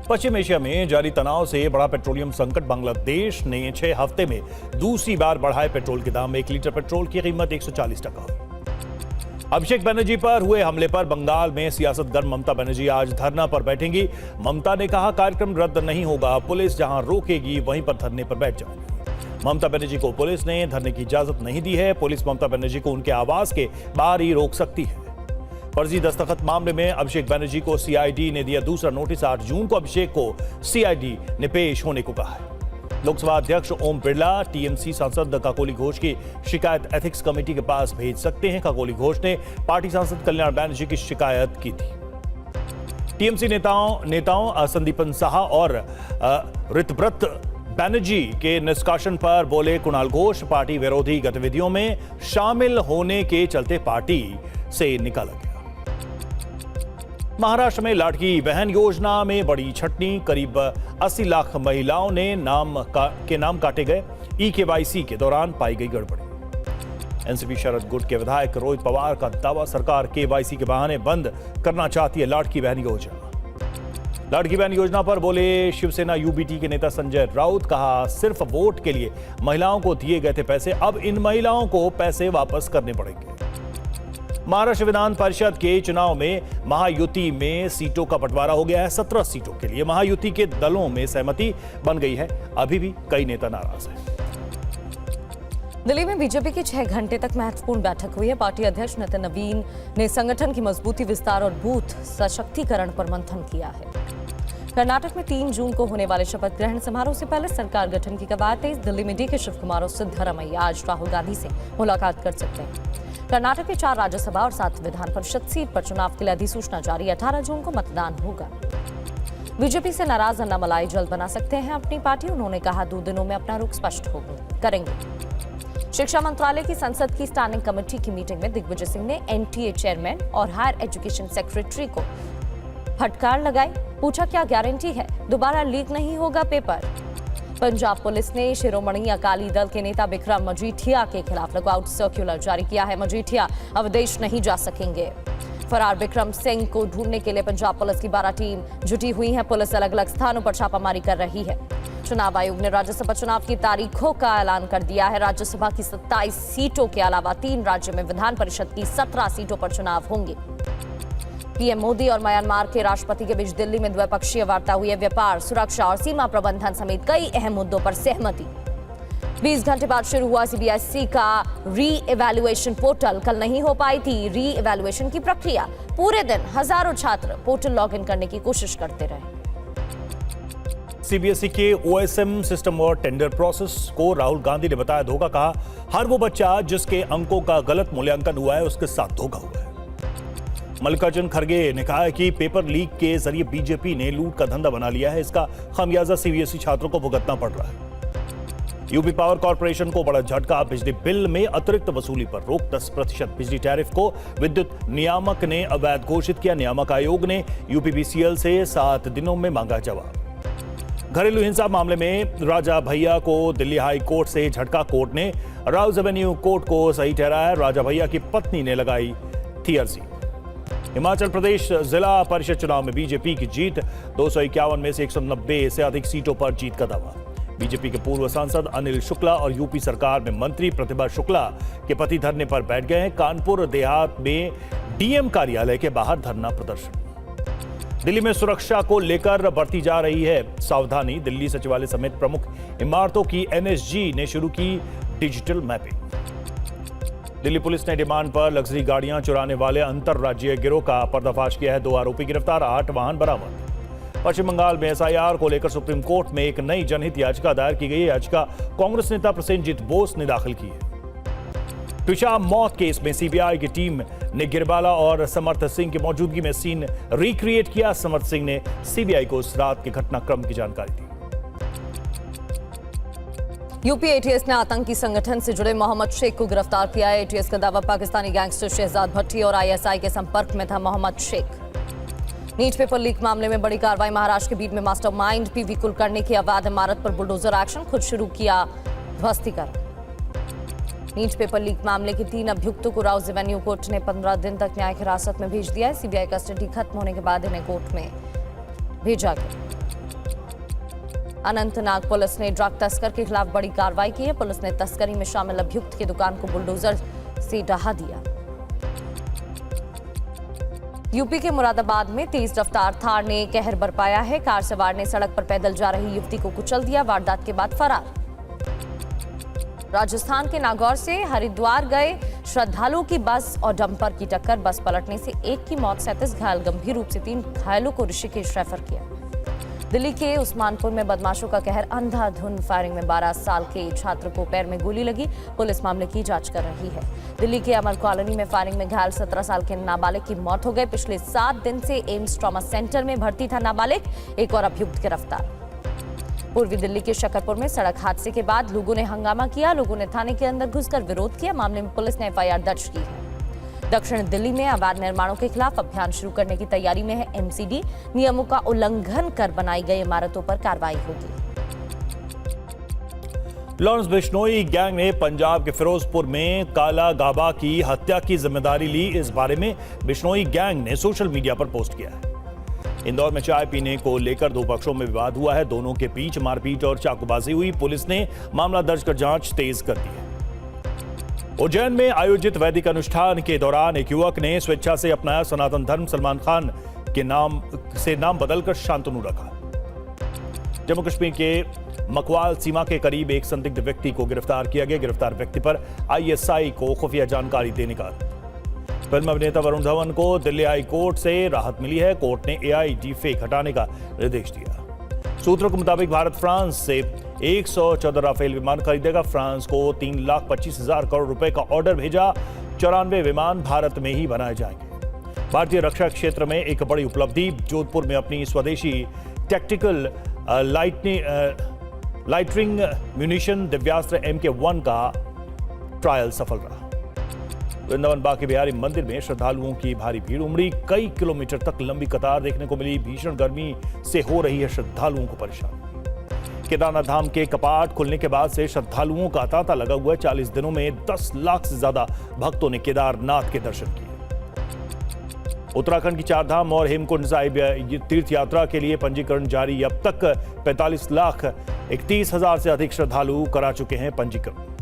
पश्चिम Asia में जारी तनाव से बड़ा पेट्रोलियम संकट। बांग्लादेश ने 6 हफ्ते में दूसरी बार बढ़ाए पेट्रोल के दाम। 1 लीटर पेट्रोल की कीमत 140 टका हुई। अभिषेक बनर्जी पर हुए हमले पर बंगाल में सियासत गर्म। ममता बनर्जी आज धरना पर बैठेंगी। ममता ने कहा, कार्यक्रम रद्द नहीं होगा, पुलिस जहां रोकेगी वहीं पर धरने पर बैठ जाएंगी। ममता बनर्जी को पुलिस ने धरने की इजाजत नहीं दी है। पुलिस ममता बनर्जी को उनके आवास के बाहर ही रोक सकती है। फर्जी दस्तखत मामले में अभिषेक बनर्जी को सीआईडी ने दिया दूसरा नोटिस। 8 जून को अभिषेक को सीआईडी ने पेश होने को कहा है। लोकसभा अध्यक्ष ओम बिरला टीएमसी सांसद काकोली घोष की शिकायत एथिक्स कमेटी के पास भेज सकते हैं। काकोली घोष ने पार्टी सांसद कल्याण बनर्जी की शिकायत की थी। टीएमसी नेताओं संदीपन साहा और ऋतव्रत बनर्जी के निष्कासन पर बोले कुणाल घोष, पार्टी विरोधी गतिविधियों में शामिल होने के चलते पार्टी से निकाला गया। महाराष्ट्र में लाडकी बहन योजना में बड़ी छटनी। करीब 80 लाख महिलाओं ने नाम काटे गए। ई-केवाईसी के दौरान पाई गई गड़बड़ी। एनसीपी शरद गुट के विधायक रोहित पवार का दावा, सरकार केवाईसी के बहाने बंद करना चाहती है लाडकी बहन योजना। लाडकी बहन योजना पर बोले शिवसेना यूबीटी के नेता संजय राउत। कहा, सिर्फ वोट के लिए महिलाओं को दिए गए थे पैसे, अब इन महिलाओं को पैसे वापस करने पड़ेंगे। महाराष्ट्र विधान परिषद के चुनाव में महायुति में सीटों का बंटवारा हो गया है। 17 सीटों के लिए महायुति के दलों में सहमति बन गई है। अभी भी कई नेता नाराज हैं। दिल्ली में बीजेपी की 6 घंटे तक महत्वपूर्ण बैठक हुई है। पार्टी अध्यक्ष नितिन नवीन ने संगठन की मजबूती, विस्तार और बूथ सशक्तिकरण पर मंथन किया है। कर्नाटक में 3 जून को होने वाले शपथ ग्रहण समारोह से पहले सरकार गठन की कवायद तेज। दिल्ली में डीके शिव कुमार और सिद्धरामैया आज राहुल गांधी से मुलाकात कर सकते हैं। कर्नाटक के 4 राज्यसभा और 7 विधान परिषद सीट पर चुनाव के लिए अधिसूचना जारी। 18 जून को मतदान होगा। बीजेपी से नाराज अन्नामलाई जल्द बना सकते हैं अपनी पार्टी। उन्होंने कहा, 2 दिनों में अपना रुख स्पष्ट करेंगे। शिक्षा मंत्रालय की संसद की स्टैंडिंग कमेटी की मीटिंग में दिग्विजय सिंह ने एनटीए चेयरमैन और हायर एजुकेशन सेक्रेटरी को फटकार लगाई। पूछा, क्या गारंटी है दोबारा लीक नहीं होगा पेपर? पंजाब पुलिस ने शिरोमणि अकाली दल के नेता बिक्रम मजीठिया के खिलाफ लुकआउट सर्कुलर जारी किया है। मजीठिया अब विदेश नहीं जा सकेंगे। फरार बिक्रम सिंह को ढूंढने के लिए पंजाब पुलिस की 12 टीम जुटी हुई है। पुलिस अलग अलग स्थानों पर छापामारी कर रही है। चुनाव आयोग ने राज्यसभा चुनाव की तारीखों का ऐलान कर दिया है। राज्यसभा की 27 सीटों के अलावा 3 राज्यों में विधान परिषद की 17 सीटों पर चुनाव होंगे। पीएम मोदी और म्यांमार के राष्ट्रपति के बीच दिल्ली में द्विपक्षीय वार्ता हुई है। व्यापार, सुरक्षा और सीमा प्रबंधन समेत कई अहम मुद्दों पर सहमति। 20 घंटे बाद शुरू हुआ सीबीएसई का री इवैल्यूएशन पोर्टल। कल नहीं हो पाई थी री इवैल्यूएशन की प्रक्रिया। पूरे दिन हजारों छात्र पोर्टल लॉगिन करने की कोशिश करते रहे। सीबीएसई के ओएसएम सिस्टम और टेंडर प्रोसेस को राहुल गांधी ने बताया धोखा। कहा, हर वो बच्चा जिसके अंकों का गलत मूल्यांकन हुआ है उसके साथ धोखा हुआ है। मल्लिकार्जुन खड़गे ने कहा कि पेपर लीक के जरिए बीजेपी ने लूट का धंधा बना लिया है। इसका खामियाजा सीबीएसई छात्रों को भुगतना पड़ रहा है। यूपी पावर कॉर्पोरेशन को बड़ा झटका। बिजली बिल में अतिरिक्त वसूली पर रोक। 10% बिजली टैरिफ को विद्युत नियामक ने अवैध घोषित किया। नियामक आयोग ने यूपीपीसीएल से 7 दिनों में मांगा जवाब। घरेलू हिंसा मामले में राजा भैया को दिल्ली हाई कोर्ट से झटका। कोर्ट ने राउज एवेन्यू कोर्ट को सही ठहराया। राजा भैया की पत्नी ने लगाई थी अर्जी। हिमाचल प्रदेश जिला परिषद चुनाव में बीजेपी की जीत। 251 में से 190 से अधिक सीटों पर जीत का दावा। बीजेपी के पूर्व सांसद अनिल शुक्ला और यूपी सरकार में मंत्री प्रतिभा शुक्ला के पति धरने पर बैठ गए हैं। कानपुर देहात में डीएम कार्यालय के बाहर धरना प्रदर्शन। दिल्ली में सुरक्षा को लेकर बढ़ती जा रही है सावधानी। दिल्ली सचिवालय समेत प्रमुख इमारतों की एनएसजी ने शुरू की डिजिटल मैपिंग। दिल्ली पुलिस ने डिमांड पर लग्जरी गाड़ियां चुराने वाले अंतरराज्यीय गिरोह का पर्दाफाश किया है। 2 आरोपी गिरफ्तार, 8 वाहन बरामद। पश्चिम बंगाल में एसआईआर को लेकर सुप्रीम कोर्ट में एक नई जनहित याचिका दायर की गई है। याचिका कांग्रेस नेता प्रसेनजीत बोस ने दाखिल की है। ट्विशा मौत केस में सीबीआई की टीम ने गिरबाला और समर्थ सिंह की मौजूदगी में सीन रिक्रिएट किया। समर्थ सिंह ने सीबीआई को उस रात के घटनाक्रम की जानकारी दी। यूपी एटीएस ने आतंकी संगठन से जुड़े मोहम्मद शेख को गिरफ्तार किया है। एटीएस का दावा, पाकिस्तानी गैंगस्टर शहजाद भट्टी और आईएसआई के संपर्क में था Mohammad Shaikh. NEET paper leak मामले में बड़ी कार्रवाई। महाराष्ट्र के बीट में मास्टरमाइंड पीवी कुलकर्णी की अवैध इमारत पर बुलडोजर एक्शन। खुद शुरू किया ध्वस्तीकरण। नीट पेपर लीक मामले के 3 अभियुक्तों को राउज एवेन्यू कोर्ट ने 15 दिन तक न्यायिक हिरासत में भेज दिया है। सीबीआई कस्टडी खत्म होने के बाद इन्हें कोर्ट में भेजा गया। अनंतनाग पुलिस ने ड्रग तस्कर के खिलाफ बड़ी कार्रवाई की है। पुलिस ने तस्करी में शामिल अभियुक्त की दुकान को बुलडोजर से ढहा दिया। यूपी के मुरादाबाद में तेज रफ्तार थार ने कहर बरपाया है। कार सवार ने सड़क पर पैदल जा रही युवती को कुचल दिया। वारदात के बाद फरार। राजस्थान के नागौर से हरिद्वार गए श्रद्धालुओं की बस और डंपर की टक्कर। बस पलटने से एक की मौत, 37 घायल। गंभीर रूप से 3 घायलों को ऋषिकेश रेफर किया। दिल्ली के उस्मानपुर में बदमाशों का कहर। अंधाधुंध फायरिंग में 12 साल के छात्र को पैर में गोली लगी। पुलिस मामले की जांच कर रही है। दिल्ली के अमर कॉलोनी में फायरिंग में घायल 17 साल के नाबालिग की मौत हो गई। पिछले 7 दिन से एम्स ट्रॉमा सेंटर में भर्ती था नाबालिग। एक और अभियुक्त गिरफ्तार। पूर्वी दिल्ली के शकरपुर में सड़क हादसे के बाद लोगों ने हंगामा किया। लोगों ने थाने के अंदर घुसकर विरोध किया। मामले में पुलिस ने एफआईआर दर्ज की है। दक्षिण दिल्ली में अवैध निर्माणों के खिलाफ अभियान शुरू करने की तैयारी में है एमसीडी। नियमों का उल्लंघन कर बनाई गई इमारतों पर कार्रवाई होगी। लॉरेंस बिश्नोई गैंग ने पंजाब के फिरोजपुर में काला गाबा की हत्या की जिम्मेदारी ली। इस बारे में बिश्नोई गैंग ने सोशल मीडिया पर पोस्ट किया है। इंदौर में चाय पीने को लेकर 2 पक्षों में विवाद हुआ है। दोनों के बीच मारपीट और चाकूबाजी हुई। पुलिस ने मामला दर्ज कर जांच तेज कर दी है। उज्जैन में आयोजित वैदिक अनुष्ठान के दौरान एक युवक ने स्वेच्छा से अपनाया सनातन धर्म। सलमान खान के नाम से नाम बदलकर शांतनु रखा। जम्मू कश्मीर के मकवाल सीमा के करीब एक संदिग्ध व्यक्ति को गिरफ्तार किया गया। गिरफ्तार व्यक्ति पर आईएसआई को खुफिया जानकारी देने का। फिल्म अभिनेता वरुण धवन को दिल्ली हाई कोर्ट से राहत मिली है। कोर्ट ने एआई डीफेक हटाने का निर्देश दिया। सूत्रों के मुताबिक भारत फ्रांस से 114 राफेल विमान खरीदेगा। फ्रांस को 3,25,000 करोड़ रुपए का ऑर्डर भेजा। 94 विमान भारत में ही बनाए जाएंगे। भारतीय रक्षा क्षेत्र में एक बड़ी उपलब्धि। जोधपुर में अपनी स्वदेशी tactical lightning munition Divyastra MK1 का ट्रायल सफल रहा। वृंदावन बांके बिहारी मंदिर में श्रद्धालुओं की भारी भीड़ उमड़ी। कई किलोमीटर तक लंबी कतार देखने को मिली। भीषण गर्मी से हो रही है श्रद्धालुओं को परेशानी। केदारनाथ धाम के कपाट खुलने के बाद से श्रद्धालुओं का तांता लगा हुआ है। 40 दिनों में 10 लाख से ज्यादा भक्तों ने केदारनाथ के दर्शन किए। उत्तराखंड की 4 धाम और हेमकुंड साहिब तीर्थ यात्रा के लिए पंजीकरण जारी। अब तक 45,31,000 से अधिक श्रद्धालु करा चुके हैं पंजीकरण।